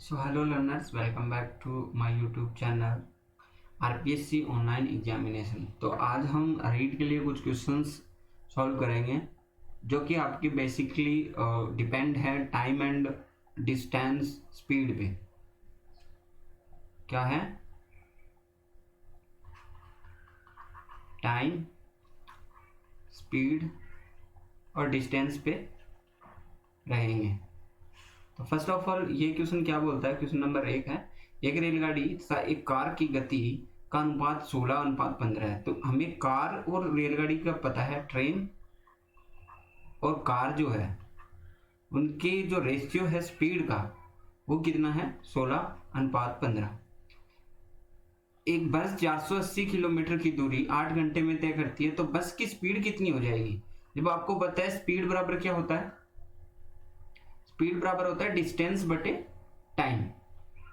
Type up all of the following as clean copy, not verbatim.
So hello learners, welcome back to my YouTube channel RPSC online examination. तो आज हम read के लिए कुछ क्वेश्चंस सॉल्व करेंगे जो कि आपकी बेसिकली डिपेंड है टाइम एंड डिस्टेंस स्पीड पे। क्या है? टाइम, स्पीड और डिस्टेंस पे रहेंगे। तो फर्स्ट ऑफ ऑल ये क्वेश्चन क्या बोलता है? क्वेश्चन नंबर 1 है, एक रेलगाड़ी तथा एक कार की गति का अनुपात 16:15 है। तो हमें कार और रेलगाड़ी का पता है, ट्रेन और कार जो है उनके जो रेशियो है स्पीड का वो कितना है? 16:15। एक बस 480 किलोमीटर की दूरी 8 घंटे में तय करती है, तो बस की स्पीड कितनी हो जाएगी? जब आपको पता है स्पीड बराबर क्या होता है? स्पीड बराबर होता है डिस्टेंस बटे टाइम।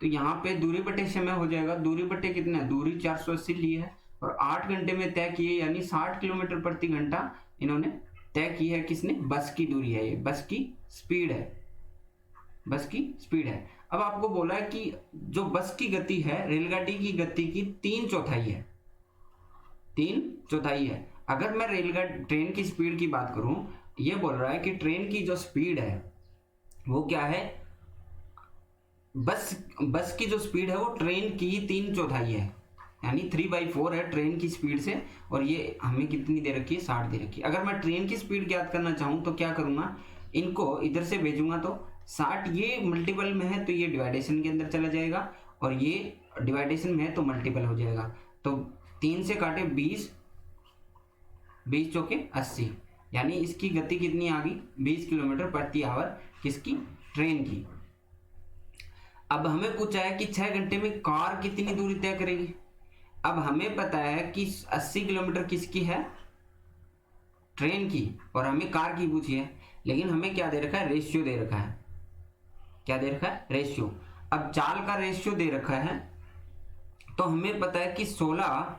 तो यहाँ पे दूरी बटे समय हो जाएगा। दूरी बटे कितना? दूरी 480 ली है और 8 घंटे में तय किए, यानी 60 किलोमीटर प्रति घंटा इन्होंने तय की है। किसने? बस की दूरी है, ये बस की स्पीड है, बस की स्पीड है। अब आपको बोला है कि जो बस की गति है रेलगाड़ी की गति की 3/4 है, 3/4 है। अगर मैं रेलगाड़ी ट्रेन की स्पीड की बात करूं, ये बोल रहा है कि ट्रेन की जो स्पीड है वो क्या है? बस की जो स्पीड है वो ट्रेन की 3/4 है, यानी 3/4 है ट्रेन की स्पीड से। और ये हमें कितनी दे रखी है? 60 दे रखी है। अगर मैं ट्रेन की स्पीड ज्ञात करना चाहूं तो क्या करूंगा? इनको इधर से भेजूंगा तो 60 ये मल्टीपल में है तो ये डिवाइडेशन के अंदर चला जाएगा, और ये डिवाइडेशन में है तो मल्टीपल हो जाएगा। तो 3 से काटे 20, 20 चौके 80, यानी इसकी गति कितनी आ गई? 20 किलोमीटर प्रति आवर, किसकी? ट्रेन की। अब हमें पूछा है कि 6 घंटे में कार कितनी दूरी तय करेगी। अब हमें पता है कि 80 किलोमीटर किसकी है? ट्रेन की, और हमें कार की पूछी है, लेकिन हमें क्या दे रखा है? रेशियो दे रखा है। क्या दे रखा है? रेशियो। अब चाल का रेशियो दे रखा है, तो हमें पता है कि 16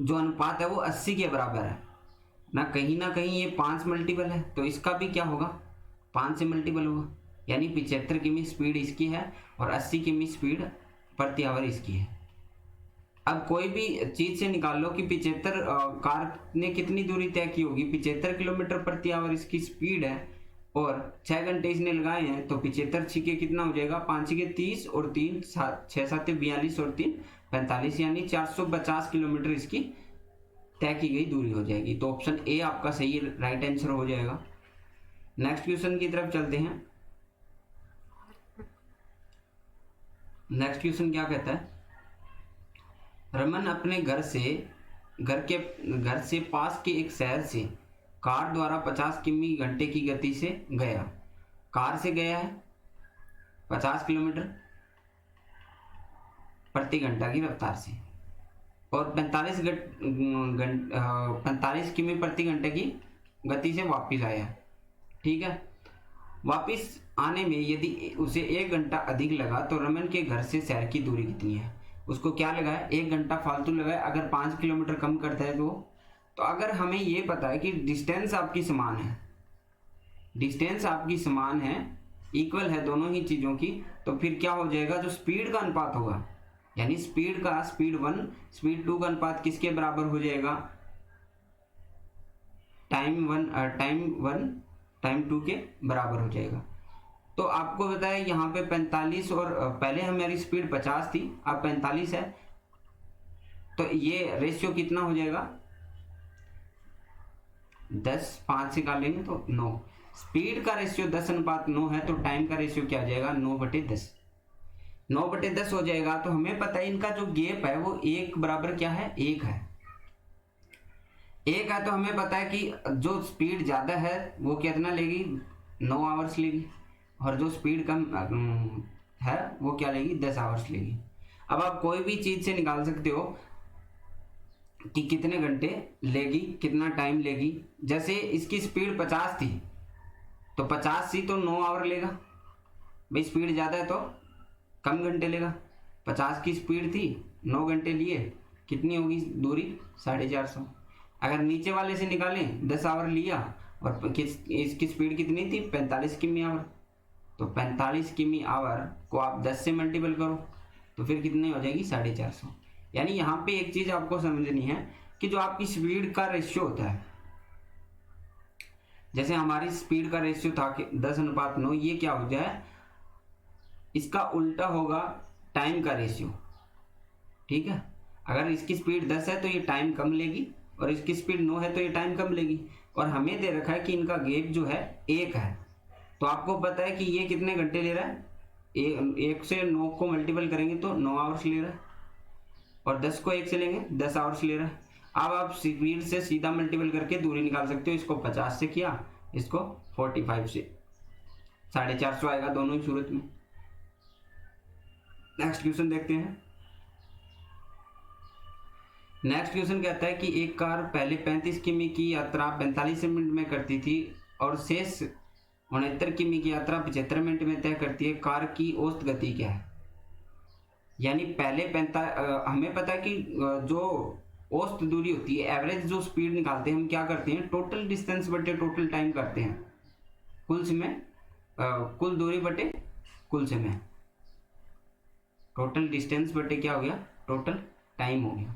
जो अनुपात है वो 80 के बराबर है ना कहीं ये 5 मल्टीपल है, तो इसका भी क्या होगा? 5 से मल्टीपल होगा, यानी 75 किमी स्पीड इसकी है और 80 किमी स्पीड प्रति आवर इसकी है। अब कोई भी चीज से निकाल लो कि 75 कार ने कितनी दूरी तय की होगी? 75 किलोमीटर प्रति आवर इसकी स्पीड है और 6 घंटे इसने लगाए हैं, तो 75 छिके कितना हो जाएगा? 5 छिके 30 और 3 6 7 42 और 3 45, यानी 450 किलोमीटर इसकी तय की गई दूरी हो जाएगी। तो ऑप्शन ए आपका सही राइट आंसर हो जाएगा। नेक्स्ट क्वेश्चन की तरफ चलते हैं। नेक्स्ट क्वेश्चन क्या कहता है? रमन अपने घर से पास के एक शहर से कार द्वारा 50 किमी घंटे की गति से गया। कार से गया है 50 किलोमीटर प्रति घंटा की रफ्तार से, और 45 किमी प्रति घंटे की गति से वापिस आया। ठीक है, वापिस आने में यदि उसे 1 घंटा अधिक लगा तो रमन के घर से शहर की दूरी कितनी है? उसको क्या लगा है? 1 घंटा फालतू लगा है। अगर 5 किलोमीटर कम करता है तो अगर हमें ये पता है कि डिस्टेंस आपकी समान है, डिस्टेंस आपकी समान है, इक्वल है दोनों ही चीजों की, तो फिर क्या हो जाएगा? जो स्पीड का अनुपात होगा, यानी स्पीड 1 स्पीड 2 का अनुपात किसके बराबर हो जाएगा? टाइम 1 टाइम 2 के बराबर हो जाएगा। तो आपको बताया यहाँ पे 45 और पहले हमारी स्पीड 50 थी, अब 45 है, तो ये रेशियो कितना हो जाएगा? 10, 5 से निकालेंगे तो 9। स्पीड का रेशियो 10:9 है, तो टाइम का रेशियो क्या आ जाएगा? 9/10। 9/10 हो जाएगा। तो हमें पता है इनका जो गैप है वो 1 बराबर क्या है? 1 है। 1 है, तो हमें पता है कि जो स्पीड ज्यादा है वो कितना लेगी? 9 आवर्स लेगी, और जो स्पीड कम है वो क्या लेगी? 10 आवर्स लेगी। अब आप कोई भी चीज से निकाल सकते हो कि कितने घंटे लेगी, कितना टाइम लेगी। जैसे इसकी स्पीड 50 थी, तो 50 थी तो 9 आवर लेगा। भाई स्पीड ज्यादा है तो कम घंटे लेगा। 50 की स्पीड थी, 9 घंटे लिए, कितनी होगी दूरी? 450। अगर नीचे वाले से निकालें 10 आवर लिया, और इसकी स्पीड कितनी थी? 45 किमी आवर, तो 45 किमी आवर को आप 10 से मल्टीपल करो तो फिर कितनी हो जाएगी 450। यानी यहाँ पे एक चीज आपको समझनी है कि जो आपकी स्पीड का रेशियो होता है, जैसे हमारी स्पीड का रेशियो था कि 10:9, ये क्या हो जाए, इसका उल्टा होगा टाइम का रेशियो। ठीक है, अगर इसकी स्पीड 10 है तो ये टाइम कम लेगी, और इसकी स्पीड 9 है तो ये टाइम कम लेगी। और हमें दे रखा है कि इनका गैप जो है 1 है, तो आपको पता है कि ये कितने घंटे ले रहा है, 1 से 9 को मल्टीपल करेंगे तो 9 आवर्स ले रहा है, और 10 को 1 से लेंगे 10 आवर्स ले रहा है। अब आप स्पीड से सीधा मल्टीपल करके दूरी निकाल सकते हो। इसको 50 से किया, इसको 45 से, 450 आएगा दोनों ही सूरत में। नेक्स्ट क्वेश्चन देखते हैं। नेक्स्ट क्वेश्चन कहता है कि एक कार पहले 35 किमी की यात्रा 45 मिनट में करती थी और शेष 69 किमी की यात्रा 75 मिनट में तय करती है। कार की औसत गति क्या है? यानी पहले हमें पता है कि जो औसत दूरी होती है, एवरेज जो स्पीड निकालते हैं, हम क्या करते हैं, टोटल डिस्टेंस बटे टोटल टाइम करते हैं, कुल समय कुल दूरी बटे कुल समय, टोटल डिस्टेंस बटे क्या हो गया, टोटल टाइम हो गया।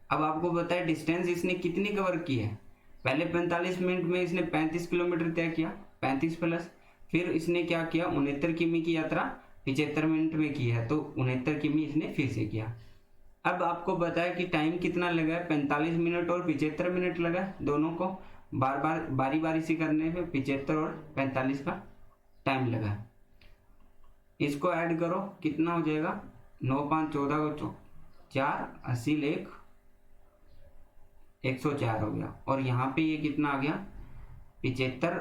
अब आपको पता है डिस्टेंस इसने कितनी कवर की है, पहले 45 मिनट में इसने 35 किलोमीटर तय किया, 35 प्लस फिर इसने क्या किया, 69 किमी की यात्रा 75 मिनट में की है, तो 69 किमी इसने फिर से किया। अब आपको पता है कि टाइम कितना लगा है, 45 मिनट और 75 मिनट लगा है, दोनों को बार बार बारी बारी से करने पे 75 और 45 का टाइम लगा है। इसको ऐड करो, कितना हो जाएगा, 9 5 14 को 4, 80 लेख 104 हो गया। और यहाँ पे ये कितना आ गया, 75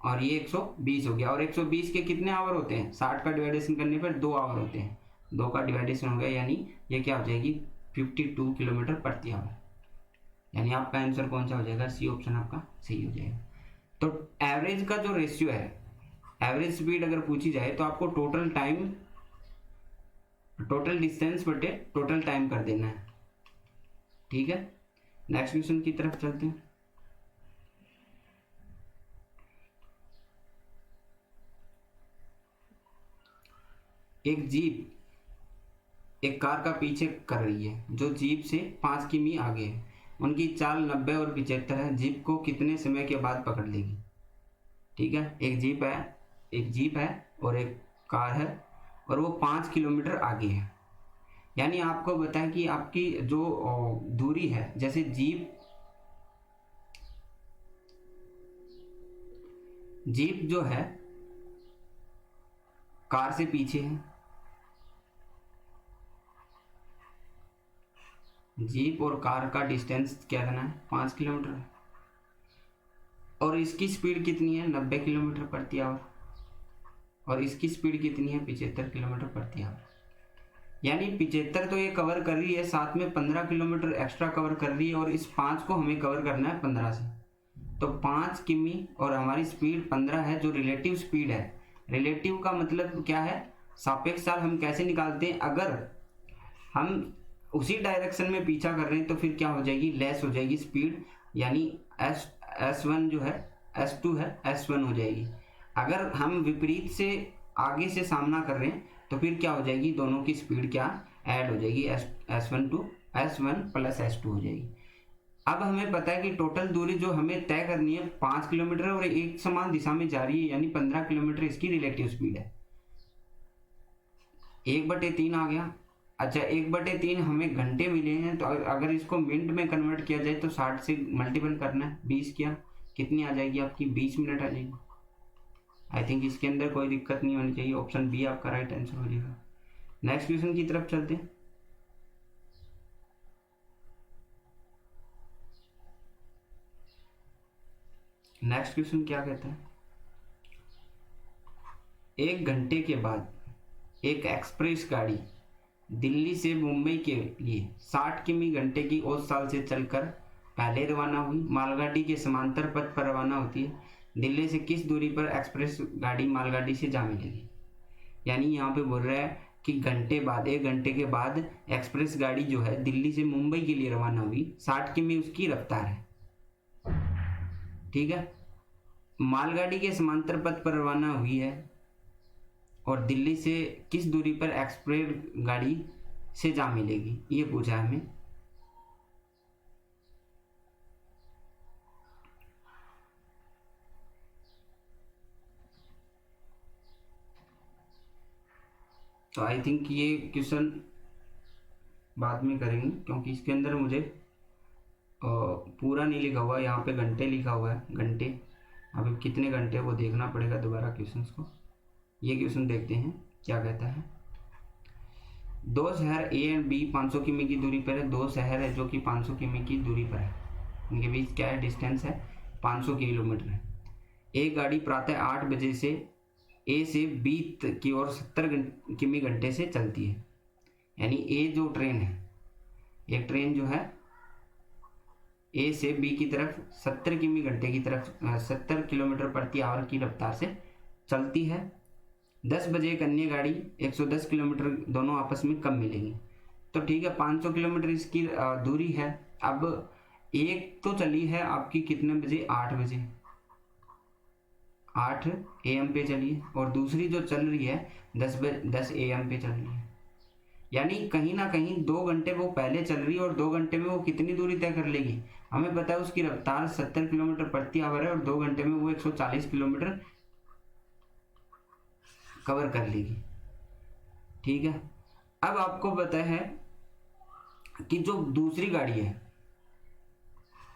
और ये 120 हो गया। और 120 के कितने आवर होते हैं, 60 का डिवाइडेशन करने पर 2 आवर होते हैं, 2 का डिवाइडेशन हो गया, यानी ये क्या हो जाएगी, 52 किलोमीटर प्रति आवर। यानी आपका आंसर कौन सा हो जाएगा, सी ऑप्शन आपका सही हो जाएगा। तो एवरेज का जो रेशियो है, एवरेज स्पीड अगर पूछी जाए तो आपको टोटल टाइम, टोटल डिस्टेंस बटे टोटल टाइम कर देना है। ठीक है, नेक्स्ट क्वेश्चन की तरफ चलते हैं। एक जीप एक कार का पीछे कर रही है जो जीप से 5 किमी आगे है। उनकी चाल 90 और 75 है। जीप को कितने समय के बाद पकड़ लेगी? ठीक है, एक जीप है और एक कार है और वो 5 किलोमीटर आगे है। यानी आपको बताया कि आपकी जो दूरी है, जैसे जीप जो है कार से पीछे है, जीप और कार का डिस्टेंस क्या करना है, 5 किलोमीटर है, और इसकी स्पीड कितनी है, 90 किलोमीटर प्रति आवर, और इसकी स्पीड कितनी है, 75 किलोमीटर प्रति आवर। यानी 75 तो ये कवर कर रही है, साथ में 15 किलोमीटर एक्स्ट्रा कवर कर रही है, और इस 5 को हमें कवर करना है 15 से। तो 5 किमी और हमारी स्पीड 15 है, जो रिलेटिव स्पीड है। रिलेटिव का मतलब क्या है, सापेक्ष चाल हम कैसे निकालते हैं, अगर हम उसी डायरेक्शन में पीछा कर रहे हैं तो फिर क्या हो जाएगी, लेस हो जाएगी स्पीड, यानी S1 जो है S2 है, S1 हो जाएगी। अगर हम विपरीत से आगे से सामना कर रहे हैं तो फिर क्या हो जाएगी, दोनों की स्पीड क्या ऐड हो जाएगी, S1 प्लस S2 हो जाएगी। अब हमें पता है कि टोटल दूरी जो हमें तय करनी है 5 किलोमीटर और एक समान दिशा में जा रही है, यानी 15 किलोमीटर इसकी रिलेटिव स्पीड है। 1/3 आ गया। अच्छा, 1/3 हमें घंटे मिले हैं, तो अगर इसको मिनट में कन्वर्ट किया जाए तो 60 से मल्टीपल करना है, 20 किया, कितनी आ जाएगी आपकी, 20 मिनट आ जाएगी। आई थिंक इसके अंदर कोई दिक्कत नहीं होनी चाहिए, ऑप्शन बी आपका राइट आंसर हो जाएगा। नेक्स्ट क्वेश्चन की तरफ चलते हैं। नेक्स्ट क्वेश्चन क्या कहता है, 1 घंटे के बाद एक एक्सप्रेस गाड़ी दिल्ली से मुंबई के लिए 60 किमी घंटे की औसत चाल से चलकर पहले रवाना हुई। मालगाड़ी के समांतर पथ पर रवाना होती है। दिल्ली से किस दूरी पर एक्सप्रेस गाड़ी मालगाड़ी से जा मिलेगी? यानी यहाँ पे बोल रहा है कि 1 घंटे के बाद एक्सप्रेस गाड़ी जो है दिल्ली से मुंबई के लिए रवाना हुई, 60 किमी उसकी रफ्तार है। ठीक है, मालगाड़ी के समांतर पथ पर रवाना हुई है, और दिल्ली से किस दूरी पर एक्सप्रेस गाड़ी से जा मिलेगी, ये पूछा है हमें। तो आई थिंक ये क्वेश्चन बाद में करेंगे, क्योंकि इसके अंदर मुझे पूरा नहीं लिखा हुआ, यहाँ पे घंटे लिखा हुआ है, घंटे। अभी कितने घंटे वो देखना पड़ेगा दोबारा क्वेश्चंस को। ये क्वेश्चन देखते हैं क्या कहता है। दो शहर ए एंड बी 500 किमी की दूरी पर है। दो शहर है जो कि 500 किमी की दूरी पर है, इनके बीच क्या है, डिस्टेंस है 500 किलोमीटर है। एक गाड़ी प्रातः 8 बजे से ए से बी की ओर 70 किमी घंटे से चलती है। यानी ए जो ट्रेन है, एक ट्रेन जो है ए से बी की तरफ 70 किमी घंटे की तरफ 70 किलोमीटर प्रति आवर की रफ्तार से चलती है। 10 बजे एक अन्य गाड़ी 110 किलोमीटर, दोनों आपस में कब मिलेंगी। तो ठीक है, 500 किलोमीटर इसकी दूरी है। अब एक तो चली है आपकी कितने बजे, 8 बजे, 8 AM पे चली है, और दूसरी जो चल रही है 10 AM पे चल रही है। यानी कहीं ना कहीं 2 घंटे वो पहले चल रही है और 2 घंटे में वो कितनी दूरी तय कर लेगी। हमें पता है उसकी रफ्तार 70 किलोमीटर प्रति आवर है और 2 घंटे में वो 140 किलोमीटर कवर कर लेगी। ठीक है, अब आपको पता है कि जो दूसरी गाड़ी है,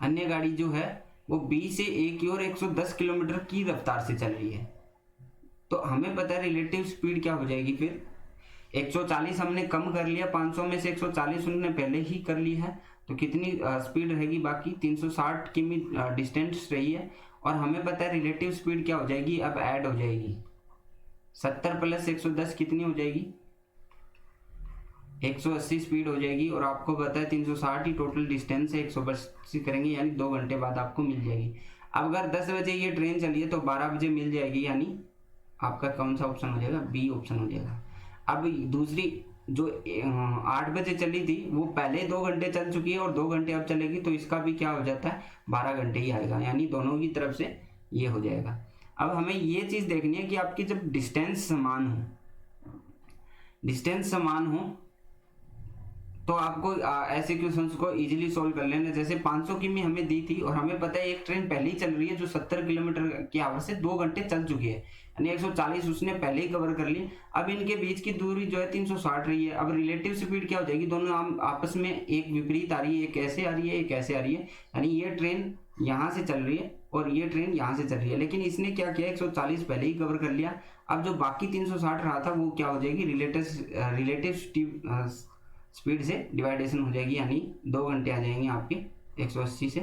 अन्य गाड़ी जो है वो बी से ए की ओर 110 किलोमीटर की रफ्तार से चल रही है। तो हमें पता है रिलेटिव स्पीड क्या हो जाएगी फिर। 140 हमने कम कर लिया, 500 में से 140 उन्होंने पहले ही कर ली है, तो कितनी स्पीड रहेगी बाकी, 360 किमी डिस्टेंस रही है। और हमें पता है रिलेटिव स्पीड क्या हो जाएगी, अब ऐड हो जाएगी 70 प्लस 110 कितनी हो जाएगी, 180 स्पीड हो जाएगी। और आपको पता है 360 ही टोटल डिस्टेंस है, 180 करेंगे यानी 2 घंटे बाद आपको मिल जाएगी। अब अगर 10 बजे ये ट्रेन चली है तो 12 बजे मिल जाएगी, यानी आपका कौन सा ऑप्शन हो जाएगा, बी ऑप्शन हो जाएगा। अब दूसरी जो 8 बजे चली थी वो पहले 2 घंटे चल चुकी है और 2 घंटे अब चलेगी, तो इसका भी क्या हो जाता है, 12 घंटे ही आएगा, यानी दोनों की तरफ से ये हो जाएगा। अब हमें ये चीज़ देखनी है कि आपकी जब डिस्टेंस समान हो तो आपको ऐसे क्वेश्चंस को इजीली सॉल्व कर लेना। जैसे 500 किमी हमें दी थी और हमें पता है एक ट्रेन पहले ही चल रही है जो 70 किलोमीटर की आवर से 2 घंटे चल चुकी है, यानी 140 उसने पहले ही कवर कर ली। अब इनके बीच की दूरी जो है 360 रही है। अब रिलेटिव स्पीड क्या हो जाएगी, दोनों आपस में एक विपरीत आ रही है, एक ऐसे आ रही है, एक ऐसे आ रही है, यानी ये ट्रेन यहाँ से चल रही है और ये ट्रेन यहाँ से चल रही है। लेकिन इसने क्या किया, 140 पहले ही कवर कर लिया। अब जो बाकी 360 रहा था वो क्या हो जाएगी, रिलेटिव स्पीड से डिवाइडेशन हो जाएगी, यानी 2 घंटे आ जाएंगे आपके, 180 से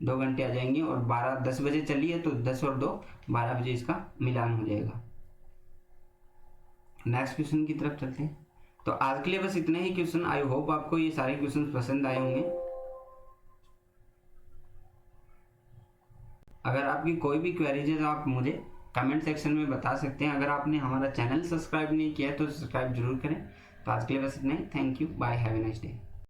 2 घंटे आ जाएंगे। और 10 बजे चली है तो 10 और 2 12 बजे इसका मिलान हो जाएगा। नेक्स्ट क्वेश्चन की तरफ चलते हैं। तो आज के लिए बस इतने ही क्वेश्चन। आई होप आपको ये सारे क्वेश्चन पसंद आए होंगे। अगर आपकी कोई भी क्वेरीज है तो आप मुझे कमेंट सेक्शन में बता सकते हैं। अगर आपने हमारा चैनल सब्सक्राइब नहीं किया है तो सब्सक्राइब जरूर करें। तो आज के लिए बस इतना ही। Thank you, bye, have a nice day.